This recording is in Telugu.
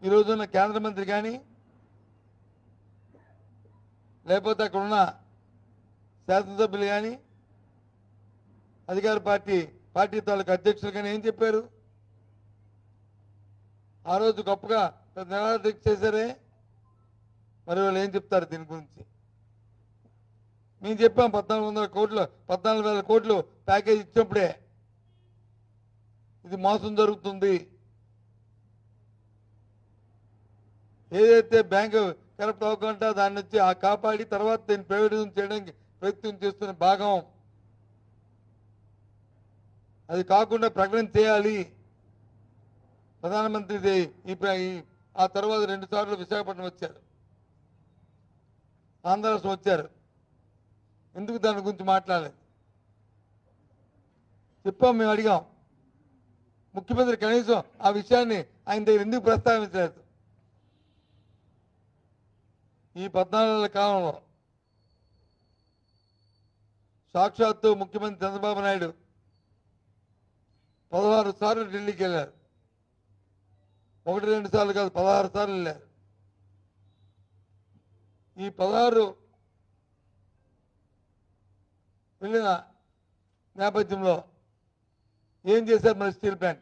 ఈ రోజున్న కేంద్ర మంత్రి కానీ లేకపోతే అక్కడ ఉన్న శాసనసభ్యులు కానీ అధికార పార్టీ తాలూకు అధ్యక్షులు కానీ ఏం చెప్పారు? ఆ రోజు గొప్పగా నిరాదీక్ష చేశారే, మరి వాళ్ళు ఏం చెప్తారు దీని గురించి? మేము చెప్పాం 14,000 కోట్లు ప్యాకేజ్ ఇచ్చినప్పుడే ఇది మోసం జరుగుతుంది, ఏదైతే బ్యాంకు కరప్ట్ అవ్వకుండా దాన్ని వచ్చి కాపాడి తర్వాత దీన్ని ప్రైవేటైజేషన్ చేయడానికి ప్రయత్నం చేస్తున్న భాగం, అది కాకుండా ప్రకటన చేయాలి. ప్రధానమంత్రి ఆ తర్వాత 2 సార్లు విశాఖపట్నం వచ్చారు, ఆంధ్ర రాష్ట్రం వచ్చారు, ఎందుకు దాని గురించి మాట్లాడలేదు? చెప్పాం, మేము అడిగాం. ముఖ్యమంత్రి కనీసం ఆ విషయాన్ని ఆయన దగ్గర ఎందుకు ప్రస్తావించలేదు? ఈ 14 నెలల కాలంలో సాక్షాత్తు ముఖ్యమంత్రి చంద్రబాబు నాయుడు 16 సార్లు ఢిల్లీకి వెళ్ళారు. 1-2 సార్లు కాదు, 16 సార్లు వెళ్ళారు. ఈ 16 వెళ్ళిన నేపథ్యంలో ఏం చేశారు? మరి స్టీల్ ప్లాంట్